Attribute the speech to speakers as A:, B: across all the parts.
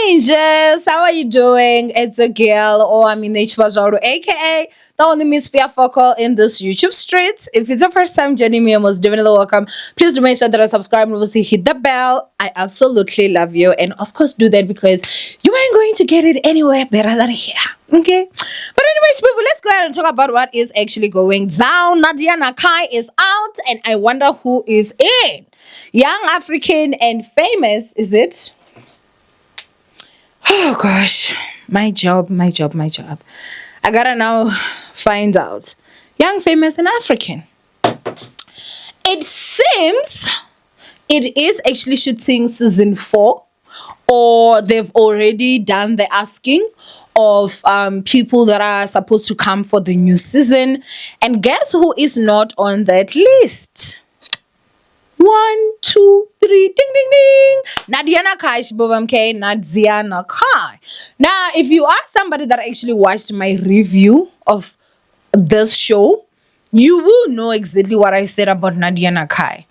A: Angels, how are you doing? It's a girl, Owamie, aka the only Miss Fear Focal in this YouTube streets. If it's your first time joining me, I most definitely welcome. Please do make sure that I subscribe and obviously hit the bell. I absolutely love you, and of course do that because you ain't going to get it anywhere better than here. Okay, but anyways, people, let's go ahead and talk about what is actually going down. Nadia Nakai is out, and I wonder who is in. Young African and famous, is it? Oh gosh, my job. I gotta now find out. Young, famous, and African. It seems it is actually shooting season 4, or they've already done the asking of people that are supposed to come for the new season. And guess who is not on that list? 1, 2, 3, ding, ding, ding. Nadia Nakai, Nadia Nakai. Now, if you are somebody that actually watched my review of this show, you will know exactly what I said about Nadia Nakai.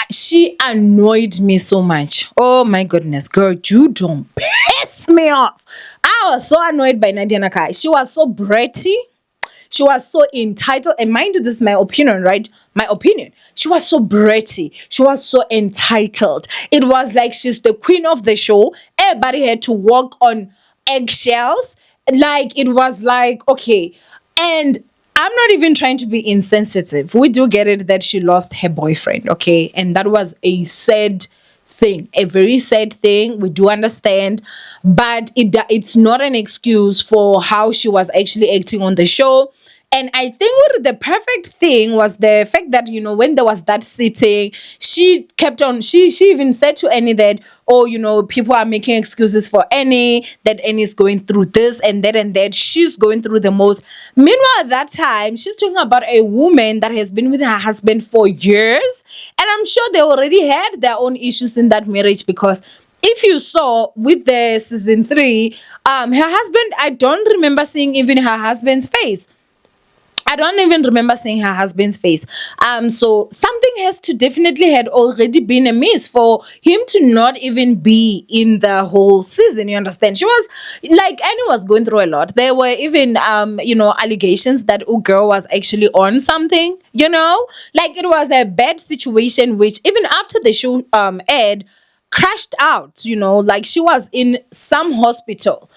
A: She annoyed me so much. Oh my goodness, girl, you don't piss me off. I was so annoyed by Nadia Nakai. She was so bratty. She was so entitled, and mind you, this is my opinion, right? My opinion. She was so bratty. She was so entitled. It was like she's the queen of the show. Everybody had to walk on eggshells. Like, it was like, okay. And I'm not even trying to be insensitive. We do get it that she lost her boyfriend, okay? And that was a sad thing, a very sad thing. We do understand, but it's not an excuse for how she was actually acting on the show. And I think what the perfect thing was the fact that, when there was that sitting, she kept on, she even said to Annie that, oh, people are making excuses for Annie, that Annie is going through this and that she's going through the most. Meanwhile, at that time, she's talking about a woman that has been with her husband for years. And I'm sure they already had their own issues in that marriage, because if you saw with the season 3, her husband, I don't remember seeing even her husband's face. I don't even remember seeing her husband's face. So something has to definitely had already been amiss for him to not even be in the whole season. You understand? She was like, Annie was going through a lot. There were even, allegations that girl was actually on something, like it was a bad situation, which even after the show aired, crashed out, like she was in some hospital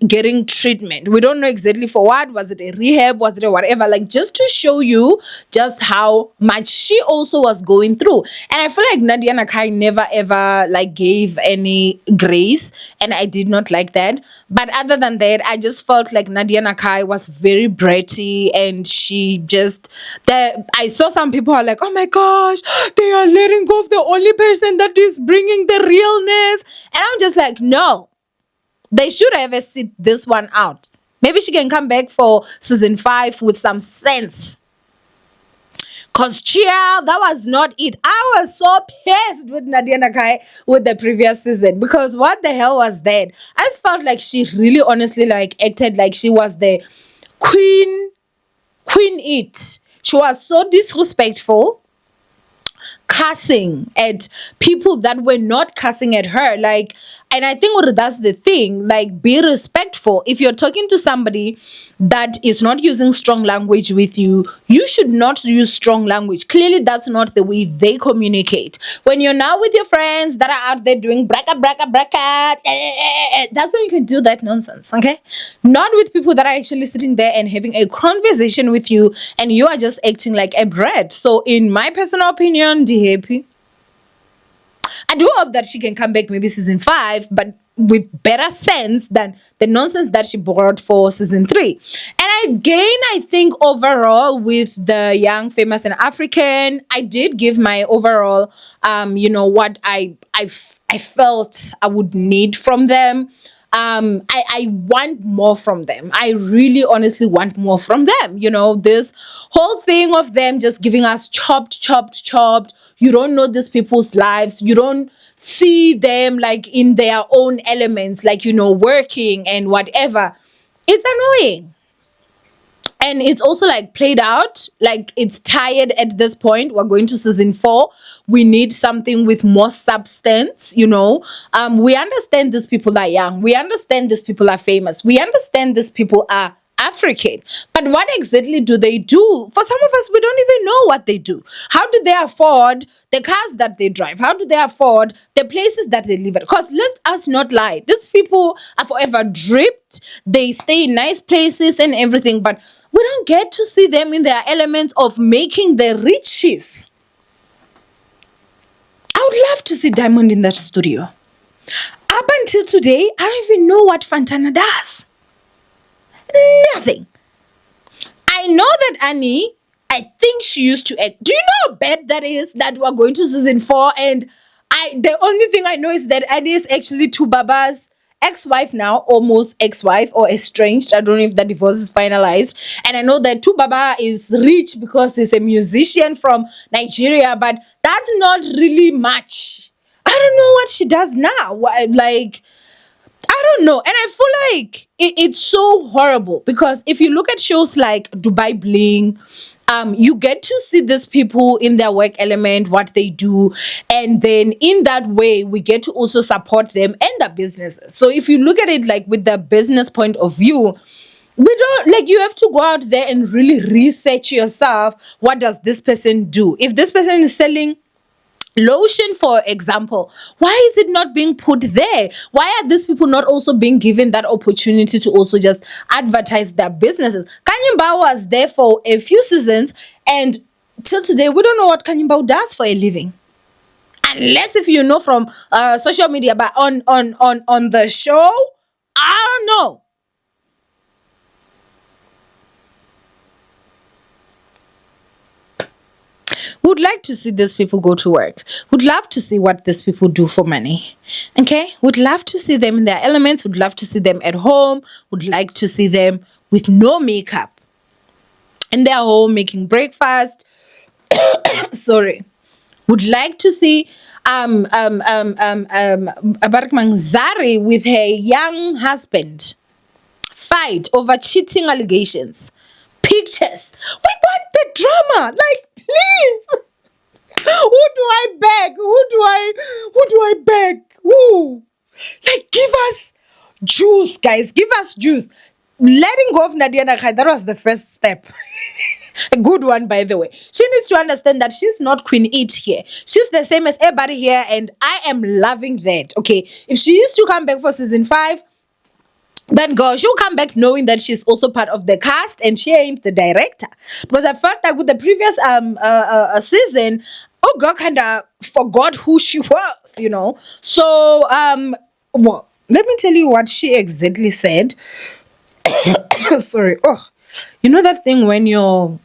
A: getting treatment. We don't know exactly for what. Was it a rehab? Was it a whatever? Like, just to show you just how much she also was going through. And I feel like Nadia Nakai never ever like gave any grace, and I did not like that. But other than that, I just felt like Nadia Nakai was very bratty, and she just I saw some people are like, oh my gosh, they are letting go of the only person that is bringing the realness. And I'm just like, no, they should have sit this one out. Maybe she can come back for season 5 with some sense. Cause child, that was not it. I was so pissed with Nadia Nakai with the previous season, because what the hell was that? I just felt like she really honestly like acted like she was the queen it. She was so disrespectful, cussing at people that were not cussing at her. Like, and I think that's the thing, like, be respectful. If you're talking to somebody that is not using strong language with you, you should not use strong language. Clearly, that's not the way they communicate. When you're now with your friends that are out there doing bracket, that's when you can do that nonsense, okay? Not with people that are actually sitting there and having a conversation with you, and you are just acting like a brat. So, in my personal opinion, happy. I do hope that she can come back maybe season 5, but with better sense than the nonsense that she brought for season 3. And again, I think overall with the young, famous, and African, I did give my overall, what I felt I would need from them. I want more from them. I really honestly want more from them. This whole thing of them just giving us chopped. You don't know these people's lives. You don't see them like in their own elements, like, working and whatever. It's annoying. And it's also like played out, like it's tired at this point. We're going to season 4. We need something with more substance, we understand these people are young, we understand these people are famous, we understand these people are African, but what exactly do they do? For some of us, we don't even know what they do. How do they afford the cars that they drive? How do they afford the places that they live at? Because let us not lie, these people are forever dripped, they stay in nice places and everything, but we don't get to see them in their elements of making the riches. I would love to see Diamond in that studio. Up until today, I don't even know what Fantana does. Nothing. I know that Annie, I think she used to act. Do you know how bad that is that we're going to season 4? And the only thing I know is that Annie is actually Tubaba's ex-wife now, almost ex-wife or estranged. I don't know if the divorce is finalized. And I know that Tubaba is rich because he's a musician from Nigeria, but that's not really much. I don't know what she does now. Like, I don't know. And I feel like it's so horrible because if you look at shows like Dubai Bling, you get to see these people in their work element, what they do. And then in that way, we get to also support them and their businesses. So if you look at it like with the business point of view, we don't like, you have to go out there and really research yourself. What does this person do? If this person is selling lotion, for example, why is it not being put there? Why are these people not also being given that opportunity to also just advertise their businesses? Kanyimba was there for a few seasons, and till today we don't know what Kanyimba does for a living, unless if you know from social media. But on the show, I don't know. Would like to see these people go to work. Would love to see what these people do for money. Okay? Would love to see them in their elements. Would love to see them at home. Would like to see them with no makeup in their home making breakfast. Sorry. Would like to see Barak Mangzari with her young husband fight over cheating allegations. Pictures. We want the drama. Like, please. Who do I beg? Who do I beg? Who? Like, give us juice, guys. Give us juice. Letting go of Nadia Nakai, that was the first step. A good one, by the way. She needs to understand that she's not Queen It here. She's the same as everybody here, and I am loving that. Okay, if she used to come back for season 5, then girl, she'll come back knowing that she's also part of the cast and she ain't the director. Because I felt like with the previous season, oh girl kind of forgot who she was. So well, let me tell you what she exactly said. Sorry. Oh, you know that thing when you're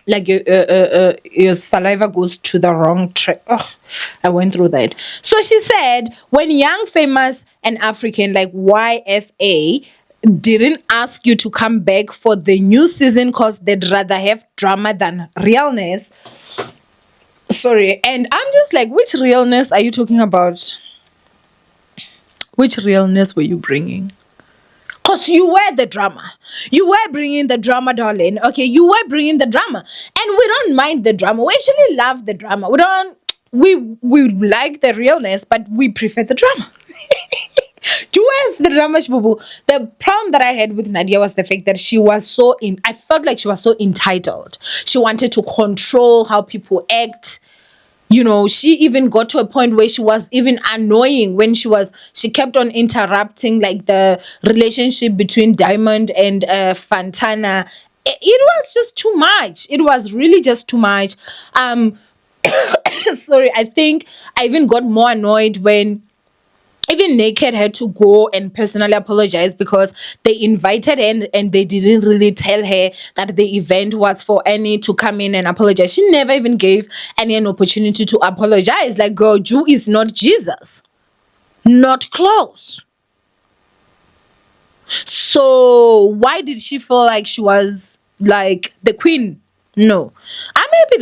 A: like your saliva goes to the wrong track. Oh, I went through that. So she said, when Young, Famous, and African like YFA didn't ask you to come back for the new season because they'd rather have drama than realness. Sorry. And I'm just like, which realness are you talking about? Which realness were you bringing? Because you were the drama. You were bringing the drama, darling. Okay, you were bringing the drama. And we don't mind the drama. We actually love the drama. We like the realness, but we prefer the drama. Where's the drama, Shibubu? The problem that I had with Nadia was the fact that she was I felt like she was so entitled. She wanted to control how people act. She even got to a point where she was even annoying when she kept on interrupting like the relationship between Diamond and Fantana. It was just too much. It was really just too much. Sorry, I think I even got more annoyed when even Naked had to go and personally apologize because they invited her and they didn't really tell her that the event was for Annie to come in and apologize. She never even gave Annie an opportunity to apologize. Like, girl, Jew is not Jesus. Not close. So why did she feel like she was like the queen? No. I'm happy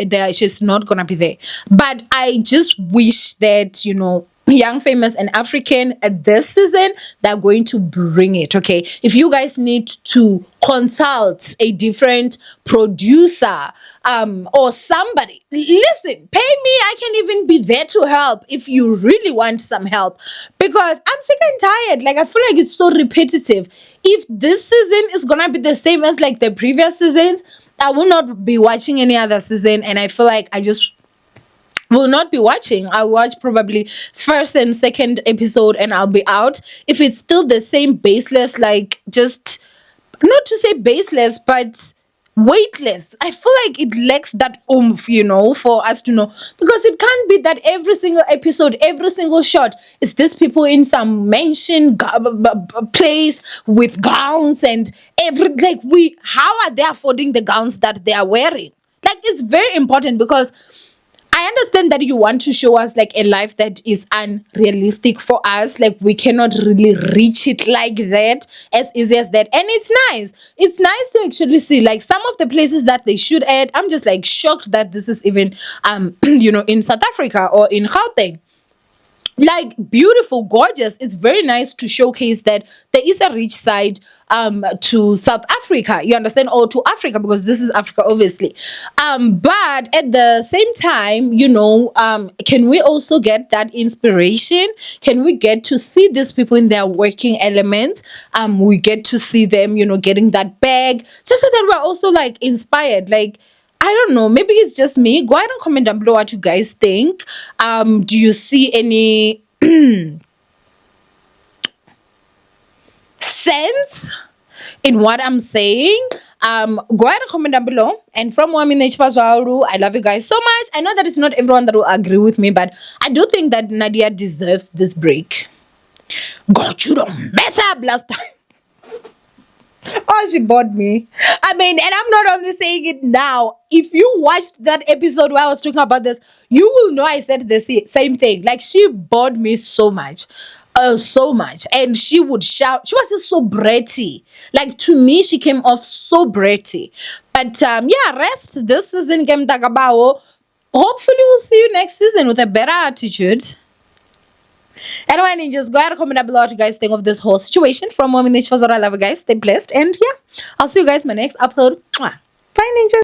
A: that she's not gonna be there. But I just wish that, Young, Famous, and African this season, they're going to bring it. Okay, if you guys need to consult a different producer or somebody, listen, pay me. I can even be there to help if you really want some help, because I'm sick and tired. Like, I feel like it's so repetitive. If this season is gonna be the same as like the previous seasons, I will not be watching any other season, and I feel like I just will not be watching. I'll watch probably first and second episode and I'll be out. If it's still the same baseless, like, just not to say baseless, but weightless, I feel like it lacks that oomph, for us to know, because it can't be that every single episode, every single shot is these people in some mansion place with gowns and how are they affording the gowns that they are wearing? Like, it's very important, because I understand that you want to show us like a life that is unrealistic for us. Like, we cannot really reach it like that, as easy as that. And it's nice. It's nice to actually see like some of the places that they shoot at. I'm just like shocked that this is even in South Africa or in Gauteng. Like, beautiful, gorgeous. It's very nice to showcase that there is a rich side to South Africa, you understand, or to Africa, because this is Africa, obviously. But at the same time, can we also get that inspiration? Can we get to see these people in their working elements? We get to see them, getting that bag, just so that we're also like inspired. Like, I don't know, maybe it's just me. Go ahead and comment down below what you guys think. Do you see any sense in what I'm saying? Go ahead and comment down below. And from Owamie, I love you guys so much. I know that it's not everyone that will agree with me, but I do think that Nadia deserves this break. God, you don't mess up last time. Oh, she bored me. I mean, and I'm not only saying it now. If you watched that episode where I was talking about this, you will know I said the same thing. Like, she bored me so much. So much. And she would shout. She was just so bratty. Like, to me, she came off so bratty. But rest this season game Tagabao. Hopefully we'll see you next season with a better attitude. Anyway, ninjas, go ahead and comment down below what you guys think of this whole situation. From Owamie, I love you guys. Stay blessed. And yeah, I'll see you guys in my next upload. Bye, ninjas.